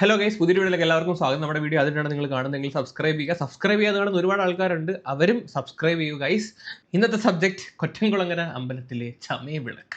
Hello guys, പുതിയ വീഡിയോയിലേക്ക് എല്ലാവർക്കും സ്വാഗതം. നമ്മുടെ വീഡിയോ അതിനാണ് നിങ്ങൾ കാണുന്നതെങ്കിൽ സബ്സ്ക്രൈബ് ചെയ്യുക. സബ്സ്ക്രൈബ് ചെയ്യാതെ കാണുന്ന ഒരുപാട് ആൾക്കാരുണ്ട്, അവരും സബ്സ്ക്രൈബ് ചെയ്യുക ഗൈസ്. ഇന്നത്തെ സബ്ജക്ട് കൊറ്റൻകുളങ്ങര അമ്പലത്തിലെ ചമയവിളക്ക്.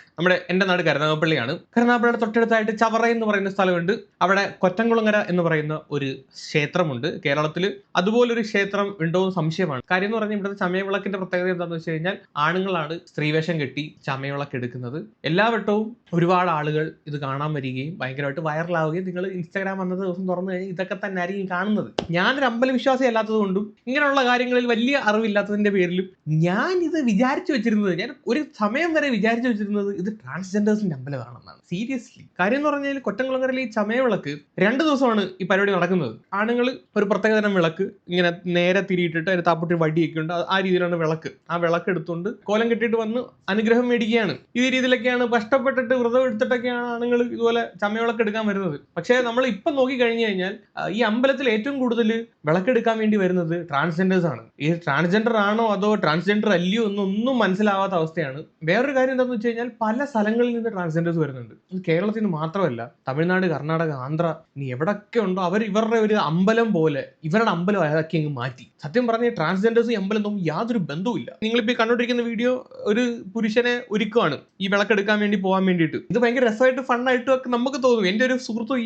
എൻ്റെ നാട് കരുനാഗപ്പള്ളിയാണ്. കരുനാഗപ്പള്ളിയുടെ തൊട്ടടുത്തായിട്ട് ചവറ എന്ന് പറയുന്ന സ്ഥലമുണ്ട്. അവിടെ കൊറ്റൻകുളങ്ങര എന്ന് പറയുന്ന ഒരു ക്ഷേത്രമുണ്ട്. കേരളത്തിൽ അതുപോലൊരു ക്ഷേത്രം ഉണ്ടോ എന്ന് സംശയമാണ്. കാര്യം എന്ന് പറഞ്ഞാൽ ഇവിടുത്തെ ചമയവിളക്കിന്റെ പ്രത്യേകത എന്താണെന്ന് വെച്ച് കഴിഞ്ഞാൽ ആണുങ്ങളാണ് സ്ത്രീവേഷം കെട്ടി ചമയവിളക്ക് എടുക്കുന്നത്. എല്ലാ വട്ടവും ഒരുപാട് ആളുകൾ ഇത് കാണാൻ വരികയും ഭയങ്കരമായിട്ട് വൈറലാവുകയും നിങ്ങൾ ഇൻസ്റ്റാഗ്രാം അന്നത്തെ ദിവസം തുറന്നു കഴിഞ്ഞാൽ ഇതൊക്കെ തന്നെ ആയിരിക്കും കാണുന്നത്. ഞാനൊരു അമ്പലവിശ്വാസി അല്ലാത്തത് കൊണ്ടും ഇങ്ങനെയുള്ള കാര്യങ്ങളിൽ വലിയ അറിവില്ലാത്തതിന്റെ പേരിലും ഞാൻ ഇത് വിചാരിച്ചു വെച്ചിരുന്നത്, ഞാൻ ഒരു സമയം വരെ വിചാരിച്ചു വെച്ചിരുന്നത് ഇത് ട്രാൻസ്ജെൻഡേഴ്സിന്റെ അമ്പലമാണെന്നാണ്. സീരിയസ്ലി. കാര്യം എന്ന് പറഞ്ഞാൽ കൊറ്റൻകുളങ്ങരയിൽ ഈ ചമയവിളക്ക് 2 ദിവസമാണ് ഈ പരിപാടി നടക്കുന്നത്. ആണുങ്ങൾ ഒരു പ്രത്യേകതരം വിളക്ക് ഇങ്ങനെ നേരെ തിരിയിട്ടിട്ട് അതിന് താപ്പൊട്ടി വടിയൊക്കെ ഉണ്ട്, ആ രീതിയിലാണ് വിളക്ക്. ആ വിളക്ക് എടുത്തുകൊണ്ട് കോലം കെട്ടിയിട്ട് വന്ന് അനുഗ്രഹം മേടിക്കുകയാണ്. ഈ രീതിയിലൊക്കെയാണ് കഷ്ടപ്പെട്ടിട്ട് വ്രതം എടുത്തിട്ടൊക്കെയാണ് ആണുങ്ങൾ ഇതുപോലെ ചമയവിളക്ക് എടുക്കാൻ വരുന്നത്. പക്ഷേ നമ്മൾ ഇപ്പം നോക്കി കഴിഞ്ഞു കഴിഞ്ഞാൽ ഈ അമ്പലത്തിൽ ഏറ്റവും കൂടുതൽ വിളക്കെടുക്കാൻ വേണ്ടി വരുന്നത് ട്രാൻസ്ജെൻഡേഴ്സ് ആണ്. ഈ ട്രാൻസ്ജെൻഡർ ആണോ അതോ ട്രാൻസ്ജെൻഡർ അല്ലയോ എന്നൊന്നും മനസ്സിലാവാത്ത അവസ്ഥയാണ്. വേറൊരു കാര്യം എന്താണെന്ന് വെച്ച് കഴിഞ്ഞാൽ പല സ്ഥലങ്ങളിൽ നിന്ന് ട്രാൻസ്ജെൻഡേഴ്സ് വരുന്നുണ്ട്. ഇത് കേരളത്തിൽ നിന്ന് മാത്രമല്ല, തമിഴ്നാട്, കർണാടക, ആന്ധ്ര, ഇനി എവിടെയൊക്കെ ഉണ്ടോ അവർ ഇവരുടെ ഒരു അമ്പലം പോലെ ഇവരുടെ അമ്പലം അതൊക്കെ അങ്ങ് മാറ്റി. സത്യം പറഞ്ഞ ട്രാൻസ്ജെൻഡേഴ്സ് ഈ അമ്പലം തമ്മിൽ യാതൊരു ബന്ധവുമില്ല. നിങ്ങളിപ്പോൾ കണ്ടുകൊണ്ടിരിക്കുന്ന വീഡിയോ ഒരു പുരുഷനെ ഒരുക്കുവാണ് ഈ വിളക്കെടുക്കാൻ വേണ്ടി പോകാൻ വേണ്ടിയിട്ട്. ഇത് ഭയങ്കര രസമായിട്ട് ഫണ്ണായിട്ടും ഒക്കെ നമുക്ക് തോന്നും. എൻ്റെ ഒരു സുഹൃത്തും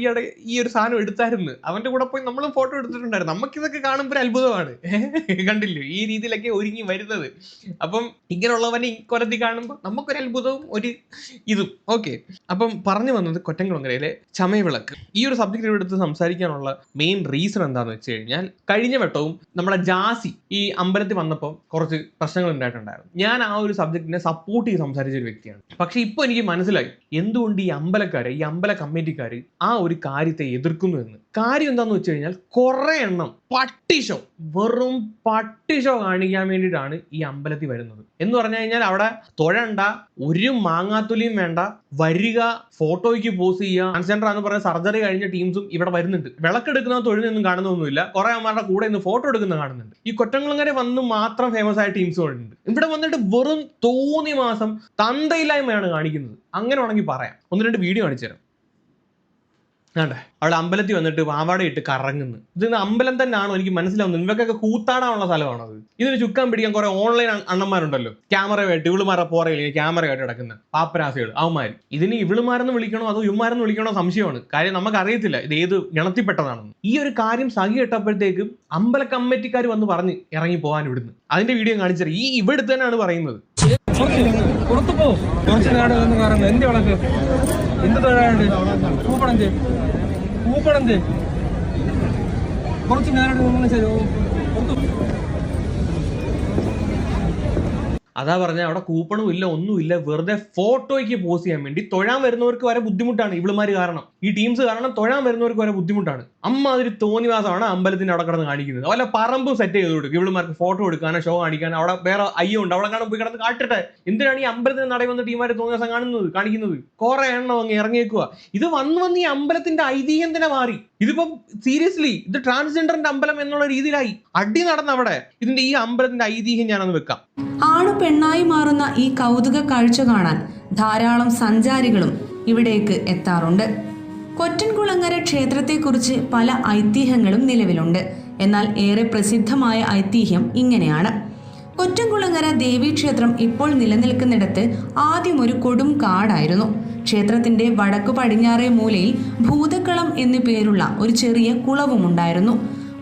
ഈ ഒരു സാധനം എടുത്തായിരുന്നു, അവന്റെ കൂടെ പോയി നമ്മളും ഫോട്ടോ എടുത്തിട്ടുണ്ടായിരുന്നു. നമുക്കിതൊക്കെ കാണുമ്പോൾ ഒരു അത്ഭുതമാണ്. കണ്ടില്ലേ ഈ രീതിയിലൊക്കെ ഒരുങ്ങി വരുന്നത്. അപ്പം ഇങ്ങനെയുള്ളവനെ കൊലത്തി കാണുമ്പോൾ നമുക്കൊരു അത്ഭുതവും ഒരു ഇതും. ഓക്കെ, അപ്പം പറഞ്ഞു വന്നത് കൊറ്റൻകുളങ്ങരയിലെ ചമയവിളക്ക്. ഈ ഒരു സബ്ജക്റ്റ് എടുത്ത് സംസാരിക്കാനുള്ള മെയിൻ റീസൺ എന്താണെന്ന് വെച്ച് കഴിഞ്ഞാൽ കഴിഞ്ഞ വട്ടവും നമ്മുടെ ജാസി ഈ അമ്പലത്തിൽ വന്നപ്പോൾ കുറച്ച് പ്രശ്നങ്ങൾ ഉണ്ടായിട്ടുണ്ടായിരുന്നു. ഞാൻ ആ ഒരു സബ്ജക്റ്റിനെ സപ്പോർട്ട് ചെയ്ത് സംസാരിച്ച ഒരു വ്യക്തിയാണ്. പക്ഷെ ഇപ്പൊ എനിക്ക് മനസ്സിലായി എന്തുകൊണ്ട് ഈ അമ്പലക്കാര്, ഈ അമ്പല കമ്മിറ്റിക്കാര് ആ ഒരു കാര്യത്തെ എതിർക്കുന്നു എന്ന്. കാര്യം എന്താന്ന് വെച്ച് കഴിഞ്ഞാൽ കുറെ എണ്ണം പട്ടിഷോ, വെറും പട്ടിഷോ കാണിക്കാൻ വേണ്ടിയിട്ടാണ് ഈ അമ്പലത്തിൽ വരുന്നത്. എന്ന് പറഞ്ഞു കഴിഞ്ഞാൽ അവിടെ തൊഴണ്ട, ഒരു മാങ്ങാത്തുലിയും വേണ്ട, വരിക, ഫോട്ടോയ്ക്ക് പോസ് ചെയ്യുക. ട്രാൻസ്ജെൻഡർ എന്ന് പറയുന്ന സർജറി കഴിഞ്ഞ ടീംസും ഇവിടെ വരുന്നുണ്ട്. വിളക്കെടുക്കുന്ന തൊഴിലൊന്നും കാണുന്നൊന്നുമില്ല, കുറെ അമ്മമാരുടെ കൂടെ ഇന്ന് ഫോട്ടോ എടുക്കുന്ന കാണുന്നുണ്ട്. ഈ കൊറ്റൻകുളങ്ങര വന്ന് മാത്രം ഫേമസ് ആയ ടീംസും ഉണ്ട്. ഇവിടെ വന്നിട്ട് വെറും തോന്നി മാസം തന്തയില്ലായ്മയാണ് കാണിക്കുന്നത്. അങ്ങനെ വേണമെങ്കിൽ പറയാം. 1-2 വീഡിയോ കാണിച്ചു തരാം. അവിടെ അമ്പലത്തിൽ വന്നിട്ട് പാവാട ഇട്ട് കറങ്ങുന്നു. ഇത് അമ്പലം തന്നെയാണോ എനിക്ക് മനസ്സിലാവുന്നത്? ഇവക്കൊക്കെ കൂത്താടാനുള്ള സ്ഥലമാണത്. ഇതിന് ചുക്കാൻ പിടിക്കാൻ കുറെ ഓൺലൈൻ അണ്ണന്മാരുണ്ടല്ലോ, ക്യാമറയായിട്ട് ഇവിളുമാരെ പോറയില്ല, ക്യാമറയായിട്ട് കിടക്കുന്ന പാപ്പരാസികൾ, അവന്മാർ. ഇതിന് ഇവിളുമാരെന്ന് വിളിക്കണോ അതോ ഇവന്മാരെന്ന് വിളിക്കണോ സംശയമാണ്. കാര്യം നമുക്ക് അറിയത്തില്ല ഇത് ഏത് ഗണത്തിൽപ്പെട്ടതാണെന്ന്. ഈ ഒരു കാര്യം സഖി ഇട്ടപ്പോഴത്തേക്കും അമ്പല കമ്മിറ്റിക്കാർ വന്ന് പറഞ്ഞ് ഇറങ്ങി പോകാൻ ഇവിടുന്ന്. അതിന്റെ വീഡിയോ കാണിച്ചത് ഈ ഇവിടുത്തെ തന്നെയാണ് പറയുന്നത്. പുറത്തു പോ, കുറച്ച് നേരം എന്ന് പറയുന്നത് എന്ത് വിളക്ക്, എന്ത് തൊഴാണ്ട് പൂപ്പണന്ത് കുറച്ച് നേരം ശരി പുറത്തു. അതാ പറഞ്ഞ അവിടെ കൂപ്പണും ഇല്ല, ഒന്നുമില്ല. വെറുതെ ഫോട്ടോയ്ക്ക് പോസ് ചെയ്യാൻ വേണ്ടി തൊഴാൻ വരുന്നവർക്ക് വരെ ബുദ്ധിമുട്ടാണ്. ഇവളുമാര് കാരണം, ഈ ടീംസ് കാരണം തൊഴാൻ വരുന്നവർക്ക് വരെ ബുദ്ധിമുട്ടാണ്. അതൊരു തോന്നിവാസമാണ് അമ്പലത്തിന്റെ അവിടെ കിടന്ന് കാണിക്കുന്നത്. വല്ല പറമ്പും സെറ്റ് ചെയ്ത് കൊടുക്കും ഇവളുമാർക്ക് ഫോട്ടോ എടുക്കാനോ ഷോ കാണിക്കാനോ. അവിടെ വേറെ അയ്യുണ്ട്, അവിടെ കാണാൻ പോയി കിടന്ന് കാട്ടട്ടെ. എന്തിനാണ് ഈ അമ്പലത്തിന് നടയിൽ വന്ന് ടീമാര് തോന്നിവാസം കാണിക്കുന്നത്? കുറെ എണ്ണം അങ്ങ് ഇറങ്ങിയേക്കുക. ഇത് വന്ന് ഈ അമ്പലത്തിന്റെ ഐതിഹ്യം തന്നെ മാറി. ഇതിപ്പം സീരിയസ്ലി ഇത് ട്രാൻസ്ജെൻഡറിന്റെ അമ്പലം എന്നുള്ള രീതിയിലായി. അടി നടന്ന അവിടെ ഇതിന്റെ ഈ അമ്പലത്തിന്റെ ഐതിഹ്യം ഞാനൊന്ന് വെക്കാം. ആണു പെണ്ണായി മാറുന്ന ഈ കൗതുക കാഴ്ച കാണാൻ ധാരാളം സഞ്ചാരികളും ഇവിടേക്ക് എത്താറുണ്ട്. കൊറ്റൻകുളങ്ങര ക്ഷേത്രത്തെക്കുറിച്ച് പല ഐതിഹ്യങ്ങളും നിലവിലുണ്ട്. എന്നാൽ ഏറെ പ്രസിദ്ധമായ ഐതിഹ്യം ഇങ്ങനെയാണ്. കൊറ്റൻകുളങ്ങര ദേവീക്ഷേത്രം ഇപ്പോൾ നിലനിൽക്കുന്നിടത്ത് ആദ്യം ഒരു കൊടും കാടായിരുന്നു. ക്ഷേത്രത്തിന്റെ വടക്കു പടിഞ്ഞാറേ മൂലയിൽ ഭൂതക്കളം എന്നു പേരുള്ള ഒരു ചെറിയ കുളവുമുണ്ടായിരുന്നു.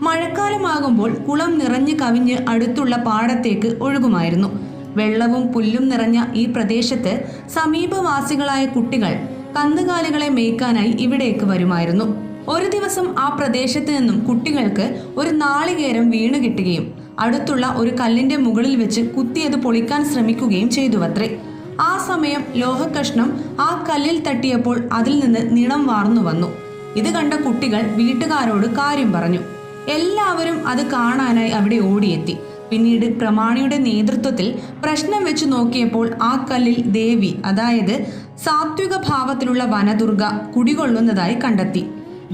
മഴക്കാലമാകുമ്പോൾ കുളം നിറഞ്ഞു കവിഞ്ഞ് അടുത്തുള്ള പാടത്തേക്ക് ഒഴുകുമായിരുന്നു. വെള്ളവും പുല്ലും നിറഞ്ഞ ഈ പ്രദേശത്ത് സമീപവാസികളായ കുട്ടികൾ കന്നുകാലികളെ മേയ്ക്കാനായി ഇവിടേക്ക് വരുമായിരുന്നു. ഒരു ദിവസം ആ പ്രദേശത്ത് നിന്നും കുട്ടികൾക്ക് ഒരു നാളികേരം വീണ് കിട്ടുകയും അടുത്തുള്ള ഒരു കല്ലിന്റെ മുകളിൽ വെച്ച് കുത്തിയത് പൊളിക്കാൻ ശ്രമിക്കുകയും ചെയ്തുവത്രേ. ആ സമയം ലോഹക്കഷ്ണം ആ കല്ലിൽ തട്ടിയപ്പോൾ അതിൽ നിന്ന് നിണം വാർന്നു വന്നു. ഇത് കണ്ട കുട്ടികൾ വീട്ടുകാരോട് കാര്യം പറഞ്ഞു. എല്ലാവരും അത് കാണാനായി അവിടെ ഓടിയെത്തി. പിന്നീട് പ്രമാണിയുടെ നേതൃത്വത്തിൽ പ്രശ്നം വെച്ച് നോക്കിയപ്പോൾ ആ കല്ലിൽ ദേവി, അതായത് സാത്വിക ഭാവത്തിലുള്ള വനദുർഗ കുടികൊള്ളുന്നതായി കണ്ടെത്തി.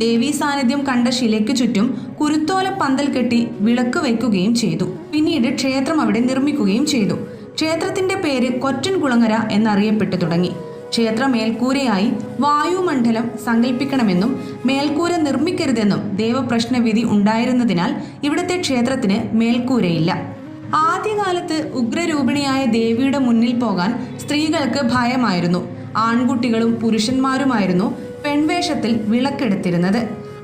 ദേവീ സാന്നിധ്യം കണ്ട ശിലയ്ക്ക് ചുറ്റും കുരുത്തോല പന്തൽ കെട്ടി വിളക്ക് വയ്ക്കുകയും ചെയ്തു. പിന്നീട് ക്ഷേത്രം അവിടെ നിർമ്മിക്കുകയും ചെയ്തു. ക്ഷേത്രത്തിന്റെ പേര് കൊറ്റൻകുളങ്ങര എന്നറിയപ്പെട്ടു തുടങ്ങി. ക്ഷേത്ര മേൽക്കൂരയായി വായുമണ്ഡലം സങ്കല്പിക്കണമെന്നും മേൽക്കൂര നിർമ്മിക്കരുതെന്നും ദേവപ്രശ്നവിധി ഉണ്ടായിരുന്നതിനാൽ ഇവിടുത്തെ ക്ഷേത്രത്തിന് മേൽക്കൂരയില്ല. ആദ്യകാലത്ത് ഉഗ്രരൂപിണിയായ ദേവിയുടെ മുന്നിൽ പോകാൻ സ്ത്രീകൾക്ക് ഭയമായിരുന്നു. ആൺകുട്ടികളും പുരുഷന്മാരുമായിരുന്നു പെൺവേഷത്തിൽ വിളക്കെടുത്തിരുന്നത്.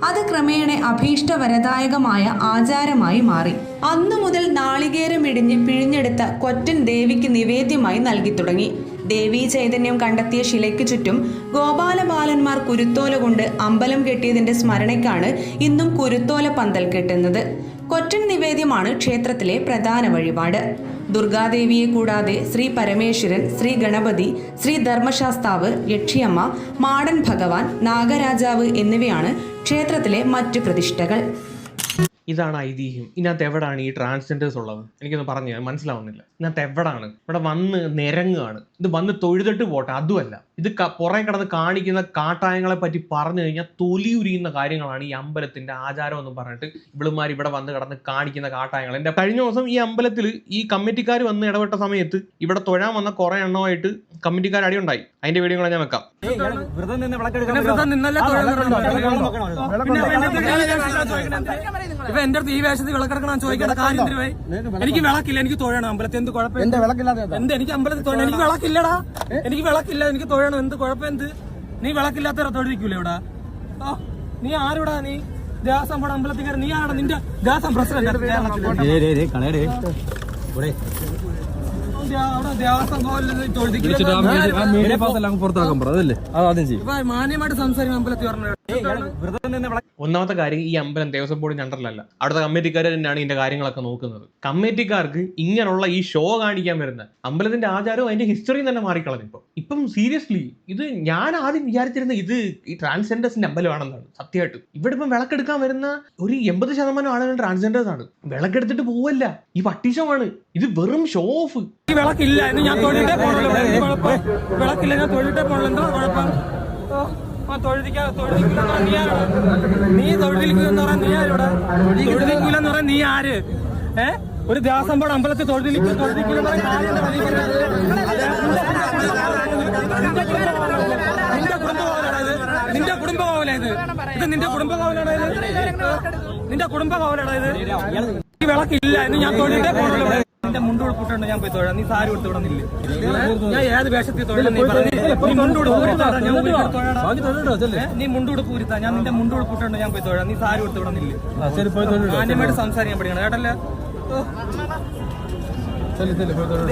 അത് ക്രമേണ അഭീഷ്ടവരദായകമായ ആചാരമായി മാറി. അന്നു മുതൽ നാളികേരം ഇടിഞ്ഞ് പിഴിഞ്ഞെടുത്ത കൊറ്റൻ ദേവിക്ക് നിവേദ്യമായി നൽകി തുടങ്ങി. ദേവീ ചൈതന്യം കണ്ടെത്തിയ ശിലയ്ക്ക് ചുറ്റും ഗോപാലബാലന്മാർ കുരുത്തോല കൊണ്ട് അമ്പലം കെട്ടിയതിന്റെ സ്മരണയ്ക്കാണ് ഇന്നും കുരുത്തോല പന്തൽ കെട്ടുന്നത്. കൊറ്റൻ നിവേദ്യമാണ് ക്ഷേത്രത്തിലെ പ്രധാന വഴിപാട്. ദുർഗാദേവിയെ കൂടാതെ ശ്രീ പരമേശ്വരൻ, ശ്രീ ഗണപതി, ശ്രീ ധർമ്മശാസ്താവ്, യക്ഷിയമ്മ, മാടൻ ഭഗവാൻ, നാഗരാജാവ് എന്നിവയാണ് ക്ഷേത്രത്തിലെ മറ്റു പ്രതിഷ്ഠകൾ. ഇതാണ് ഐതിഹ്യം. ഇതിനകത്ത് എവിടാണ് ഈ ട്രാൻസ്ജെൻഡേഴ്സ് ഉള്ളത്? എനിക്കൊന്ന് പറഞ്ഞു മനസ്സിലാവുന്നില്ല. ഇതിനകത്ത് എവിടാണ്? ഇവിടെ വന്ന് നിരങ്ങുകയാണ്. ഇത് വന്ന് തൊഴുതിട്ട് പോട്ടെ, അതുമല്ല. ഇത് പുറകെ കിടന്ന് കാണിക്കുന്ന കാട്ടായങ്ങളെ പറ്റി പറഞ്ഞു കഴിഞ്ഞാൽ തൊലിയുരിയുന്ന കാര്യങ്ങളാണ് ഈ അമ്പലത്തിന്റെ ആചാരം എന്ന് പറഞ്ഞിട്ട് ഇവളുമാർ ഇവിടെ വന്ന് കിടന്ന് കാണിക്കുന്ന കാട്ടായങ്ങൾ. എന്റെ കഴിഞ്ഞ ദിവസം ഈ അമ്പലത്തിൽ ഈ കമ്മിറ്റിക്കാർ വന്ന് ഇടപെട്ട സമയത്ത് ഇവിടെ തൊഴാൻ വന്ന കുറെ എണ്ണമായിട്ട് കമ്മിറ്റിക്കാർ അടിയുണ്ടായി. അതിന്റെ വീഡിയോ ഞാൻ വെക്കാം. എന്റെ അടുത്ത് ഈ വേഷത്തിൽ വിളക്കെടുക്കണം ചോദിക്കേണ്ട കാര്യം എന്തിനായി? എനിക്ക് വിളക്കില്ല, എനിക്ക് തൊഴണം. അമ്പലത്തിൽ എന്ത് കുഴപ്പം? എന്ത് എനിക്ക് അമ്പലത്തിൽ തൊഴണം? എനിക്ക് വിളക്കില്ലടാ, എനിക്ക് വിളക്കില്ല, എനിക്ക് തൊഴണം. എന്ത് കുഴപ്പം? എന്ത് നീ വിളക്കില്ലാത്തവരെ തൊഴിക്കൂല ഇവിടെ? നീ ആരുടാ? നീ ദേവസ്വം പോണ അമ്പലത്തിൽ കയറി നീ ആരാണ്? നിന്റെ ദേവസ്വം പ്രസിഡന്റ് അവിടെ ദേവസ്വം മാന്യമായിട്ട് സംസാരിക്കും അമ്പലത്തിൽ പറഞ്ഞു. ഒന്നാമത്തെ കാര്യം, ഈ അമ്പലം ദേവസ്വം ബോർഡിന്റെ അണ്ടറിലല്ല. അവിടുത്തെ കമ്മിറ്റിക്കാർ തന്നെയാണ് ഇതിന്റെ കാര്യങ്ങളൊക്കെ നോക്കുന്നത്. കമ്മിറ്റിക്കാർക്ക് ഇങ്ങനെയുള്ള ഈ ഷോ കാണിക്കാൻ വരുന്ന അമ്പലത്തിന്റെ ആചാരവും അതിന്റെ ഹിസ്റ്ററിയും തന്നെ മാറിക്കളഞ്ഞു. ഇപ്പം സീരിയസ്ലി ഇത് ഞാൻ ആദ്യം വിചാരിച്ചിരുന്ന ഇത് ഈ ട്രാൻസ്ജെൻഡേഴ്സിന്റെ അമ്പലമാണെന്നാണ്. സത്യമായിട്ട് ഇവിടെ ഇപ്പം വിളക്കെടുക്കാൻ വരുന്ന ഒരു 80% ആളുകൾ ട്രാൻസ്ജെൻഡേഴ്സ് ആണ്. വിളക്കെടുത്തിട്ട് പോവല്ല, ഈ പട്ടിഷമാണ്. ഇത് വെറും ഷോ ഓഫ്. ഈ വിളക്കില്ല എന്ന് ഞാൻ തൊഴിലിട്ടേ പോണല്ലോ. വിളക്കില്ല, ഞാൻ തൊഴിലിട്ടേ പോണല്ലോ. എന്താ കുഴപ്പം? നീ തൊഴിലിക്കുന്ന പറയാൻ നീ ആരോടെ? തൊഴിലിക്കൂലെന്ന് പറയാൻ നീ ആര്? ഒരു ദേവസ്വം ബോർഡ് അമ്പലത്തിൽ തൊഴിലിക്കൂല നിന്റെ കുടുംബ ഭവനാ ഇത്? ഇത് നിന്റെ കുടുംബ ഭവനാണ് ഇത്? നിന്റെ കുടുംബ ഭവനാണ് ഇത്? ഈ വിളക്കില്ല എന്ന് ഞാൻ തൊഴിലിട്ടേ പോണല്ലോ. നിന്റെ മുണ്ട് കൊടുത്തിട്ടുണ്ട്, ഞാൻ പോയി തൊഴാം. നീ സാരി കൊടുത്ത് വിടുന്നില്ല. ഞാൻ ഏത് വേഷത്തിൽ തൊഴിലും നീ പറഞ്ഞു. നീ മുണ്ടോട് നീ മുണ്ടോട് പൂരിത്താ. ഞാൻ നിന്റെ മുണ്ടോട് കൂട്ടുണ്ട്, ഞാൻ പോയി തൊഴാം. നീ സാരി കൊടുത്ത് വിടുന്നില്ല. മാന്യമായിട്ട് സംസാരിക്കാൻ പഠിക്കണം കേട്ടല്ലേ?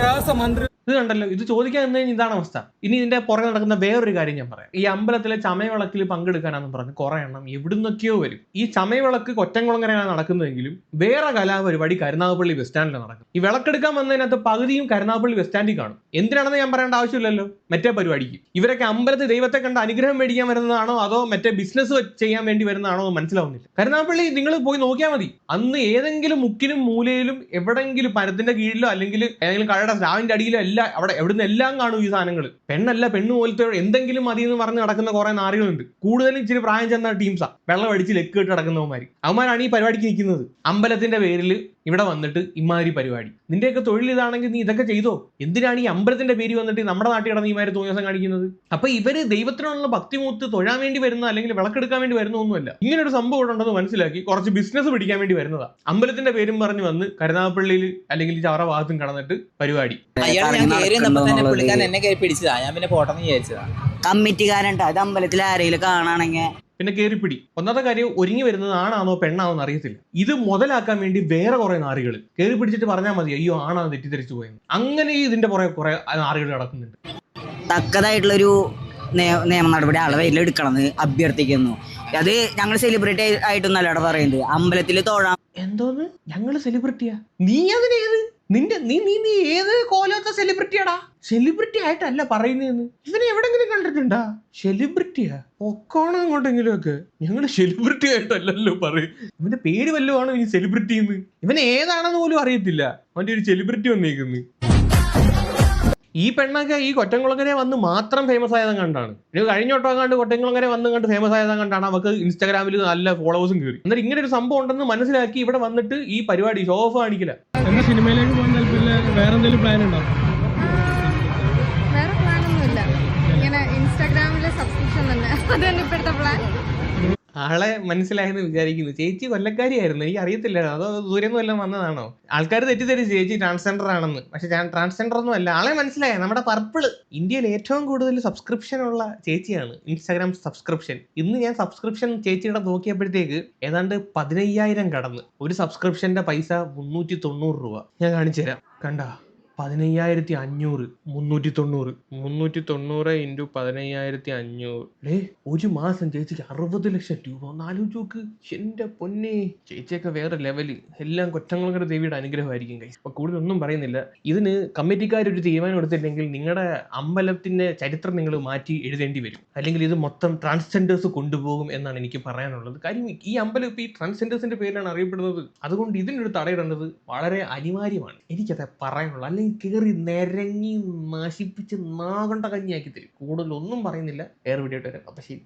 ദേവസ്വം മന്ത്രി ഇത് കണ്ടല്ലോ, ഇത് ചോദിക്കാൻ നിന്ന് കഴിഞ്ഞാൽ ഇതാണ് അവസ്ഥ. ഇനി ഇതിന്റെ പുറകെ നടക്കുന്ന വേറൊരു കാര്യം ഞാൻ പറയാം. ഈ അമ്പലത്തിലെ ചമയവിളക്കിൽ പങ്കെടുക്കാനാണെന്ന് പറഞ്ഞ് കുറെ എണ്ണം എവിടുന്നൊക്കെയോ വരും. ഈ ചമയവിളക്ക് കൊറ്റംകുളങ്ങരയാണ് നടക്കുന്നതെങ്കിലും വേറെ കലാപരിപാടി കരുനാഗപ്പള്ളി ബസ് സ്റ്റാൻഡിലാണ് നടക്കുന്നത്. ഈ വിളക്കെടുക്കാൻ വന്നതിനകത്ത് പകുതിയും കരുനാഗപ്പള്ളി ബസ് സ്റ്റാൻഡിൽ കാണും. എന്തിനാണെന്ന് ഞാൻ പറയേണ്ട ആവശ്യമില്ലല്ലോ. മറ്റേ പരിപാടിക്ക് ഇവരൊക്കെ അമ്പലത്തിൽ ദൈവത്തെ കണ്ട് അനുഗ്രഹം മേടിക്കാൻ വരുന്നതാണോ അതോ മറ്റേ ബിസിനസ് ചെയ്യാൻ വേണ്ടി വരുന്നതാണോ എന്ന് മനസ്സിലാവുന്നില്ല. കരുനാഗപ്പള്ളി നിങ്ങൾ പോയി നോക്കിയാൽ മതി. അന്ന് ഏതെങ്കിലും മുക്കിനും മൂലയിലും എവിടെങ്കിലും മരത്തിന്റെ കീഴിലോ അല്ലെങ്കിൽ ഏതെങ്കിലും കടയുടെ സ്ലാവിന്റെ അടിയിലോ അവിടെ എവിടുന്ന് എല്ലാം കാണും ഈ സാധനങ്ങൾ. പെണ്ണല്ല, പെണ്ണ് പോലത്തെ എന്തെങ്കിലും മതി എന്ന് പറഞ്ഞ് നടക്കുന്ന കുറെ നാറികളുണ്ട്. കൂടുതലും ഇച്ചിരി പ്രായം ചെന്ന ടീംസാ, വെള്ളം അടിച്ച് ലെക്ക് കെട്ട് നടക്കുന്നവന്മാര്. അവന്മാരാണ് ഈ പരിപാടിക്ക് നിൽക്കുന്നത്. അമ്പലത്തിന്റെ പേരിൽ ഇവിടെ വന്നിട്ട് ഇമാതിരി പരിപാടി. നിന്റെയൊക്കെ തൊഴിൽ ഇതാണെങ്കിൽ നീ ഇതൊക്കെ ചെയ്തോ? എന്തിനാണ് ഈ അമ്പലത്തിന്റെ പേര് വന്നിട്ട് നമ്മുടെ നാട്ടിൽ കിടന്ന് ഇമാര് തോന്നിയാസം കാണിക്കുന്നത്? അപ്പൊ ഇവര് ദൈവത്തിനുള്ള ഭക്തിമൂത്ത് തൊഴാൻ വേണ്ടി വരുന്ന അല്ലെങ്കിൽ വിളക്കെടുക്കാൻ വേണ്ടി വരുന്ന ഒന്നുമല്ല. ഇങ്ങനെ ഒരു സംഭവം ഇവിടെ ഉണ്ടെന്ന് മനസ്സിലാക്കി കുറച്ച് ബിസിനസ് പിടിക്കാൻ വേണ്ടി വരുന്നതാ. അമ്പലത്തിന്റെ പേരും പറഞ്ഞ് വന്ന് കരുനാഗപ്പള്ളിയിൽ അല്ലെങ്കിൽ ചവറ ഭാഗത്തും കടന്നിട്ട് പരിപാടി. കമ്മിറ്റിക്കാരൻ അത് അമ്പലത്തിൽ ആരെങ്കിലും കാണാണെങ്കിൽ പിന്നെ കയറിപ്പിടി. ഒന്നാമത്തെ കാര്യം, ഒരുങ്ങി വരുന്നത് ആണാണോ പെണ്ണാണോ എന്ന് അറിയത്തില്ല. ഇത് മുതലാക്കാൻ വേണ്ടി വേറെ കുറെ നാറികൾ കയറി പിടിച്ചിട്ട് പറഞ്ഞാൽ മതി അയ്യോ ആണാന്ന് തെറ്റിദ്ധരിച്ചു പോയെന്ന്. അങ്ങനെ ഇതിന്റെ പുറകെ കുറെ നാറികൾ നടക്കുന്നുണ്ട്. തക്കതായിട്ടുള്ളൊരു നിയമ നടപടി ആളെ പേരിൽ എടുക്കണമെന്ന് അഭ്യർത്ഥിക്കുന്നു. അത് ഞങ്ങൾ സെലിബ്രിറ്റി ആയിട്ടൊന്നല്ല അവിടെ പറയുന്നത്, അമ്പലത്തിൽ തൊഴാം. എന്തോന്ന് ഞങ്ങള് സെലിബ്രിറ്റിയാ? നീ അതിനേത് നിന്റെ നീ നീ നീ ഏത് കോലത്തെ സെലിബ്രിറ്റിയാടാ? സെലിബ്രിറ്റി ആയിട്ടല്ല പറയുന്നതെന്ന്. ഇവനെ എവിടെങ്കിലും കണ്ടിട്ടുണ്ടാ? സെലിബ്രിറ്റിയാ ഒക്കോണം അങ്ങോട്ടെങ്കിലും ഒക്കെ. ഞങ്ങള് സെലിബ്രിറ്റി ആയിട്ടല്ലല്ലോ പറയും. ഇവന്റെ പേര് വല്ലതും ആണോ ഇനി സെലിബ്രിറ്റി എന്ന്? ഇവൻ ഏതാണെന്ന് പോലും അറിയത്തില്ല. അവന്റെ ഒരു സെലിബ്രിറ്റി വന്നേക്കുന്നു. ഈ പെണ്ണൊക്കെ ഈ കൊറ്റംകുളങ്ങര വന്ന് മാത്രം ഫേമസ് ആയതും കണ്ടാണ്. ഇത് കഴിഞ്ഞോട്ടോ കണ്ട് കൊറ്റംകുളങ്ങര വന്ന് കണ്ട് ഫേമസ് ആയതും കണ്ടാണ് അവർക്ക് ഇൻസ്റ്റാഗ്രാമിൽ നല്ല ഫോളോവേഴ്സും കയറി. എന്നാൽ ഇങ്ങനെ ഒരു സംഭവം ഉണ്ടെന്ന് മനസ്സിലാക്കി ഇവിടെ വന്നിട്ട് ഈ പരിപാടി ഷോ ഓഫ് കാണിക്കില്ല. സിനിമയിലേക്ക് പോകാൻ താല്പര്യമില്ല? വേറെ എന്തെങ്കിലും പ്ലാൻ ഉണ്ടോ? വേറെ പ്ലാനൊന്നുമില്ല. ഇങ്ങനെ അതന്നെ ഇപ്പോഴത്തെ പ്ലാൻ. ആളെ മനസ്സിലായെന്ന് വിചാരിക്കുന്നു. ചേച്ചി കൊല്ലക്കാരിയായിരുന്നു, എനിക്ക് അറിയത്തില്ല, അതോ ദൂരെയൊന്നും എല്ലാം വന്നതാണോ? ആൾക്കാർ തെറ്റിദ്ധരിച്ച് ചേച്ചി ട്രാൻസ്ജെൻഡർ ആണെന്ന്. പക്ഷെ ഞാൻ ട്രാൻസ്ജെൻഡർ ഒന്നും അല്ല. ആളെ മനസ്സിലായ നമ്മുടെ പർപ്പിള് ഇന്ത്യയിൽ ഏറ്റവും കൂടുതൽ സബ്സ്ക്രിപ്ഷൻ ഉള്ള ചേച്ചിയാണ്, ഇൻസ്റ്റാഗ്രാം സബ്സ്ക്രിപ്ഷൻ. ഇന്ന് ഞാൻ സബ്സ്ക്രിപ്ഷൻ ചേച്ചിയുടെ നോക്കിയപ്പോഴത്തേക്ക് ഏതാണ്ട് 15,000 കടന്ന്. ഒരു സബ്സ്ക്രിപ്ഷന്റെ പൈസ 390 രൂപ. ഞാൻ കാണിച്ചു തരാം, കണ്ട 15,500, 390 × 15,500. ഒരു മാസം ചേച്ചിക്ക് 60 ലക്ഷം രൂപ. ഒന്ന് ആലോചിച്ച് നോക്ക്. എന്റെ പൊന്നെ, ചേച്ചിയൊക്കെ വേറെ ലെവല്. എല്ലാം കൊറ്റംകുളങ്ങര ദേവിയുടെ അനുഗ്രഹമായിരിക്കും ഗൈസ്. അപ്പൊ കൂടുതലൊന്നും പറയുന്നില്ല. ഇതിന് കമ്മിറ്റിക്കാരൊരു തീരുമാനം എടുത്തില്ലെങ്കിൽ നിങ്ങളുടെ അമ്പലത്തിന്റെ ചരിത്രം നിങ്ങൾ മാറ്റി എഴുതേണ്ടി വരും. അല്ലെങ്കിൽ ഇത് മൊത്തം ട്രാൻസ്ജെൻഡേഴ്സ് കൊണ്ടുപോകും എന്നാണ് എനിക്ക് പറയാനുള്ളത്. കാര്യം ഈ അമ്പലം ഇപ്പൊ ഈ ട്രാൻസ്ജെൻഡേഴ്സിന്റെ പേരിലാണ് അറിയപ്പെടുന്നത്. അതുകൊണ്ട് ഇതിനൊരു തടയിടേണ്ടത് വളരെ അനിവാര്യമാണ്. എനിക്കത് പറയാനുള്ളൂ. അല്ലെങ്കിൽ കയറി നിരങ്ങി നശിപ്പിച്ച് നാഗണ്ട കഞ്ഞിയാക്കി തരും. കൂടുതലൊന്നും പറയുന്നില്ല. വേറെ വീഡിയോ ആയിട്ട് വരാം. അപ്പൊ ശരി.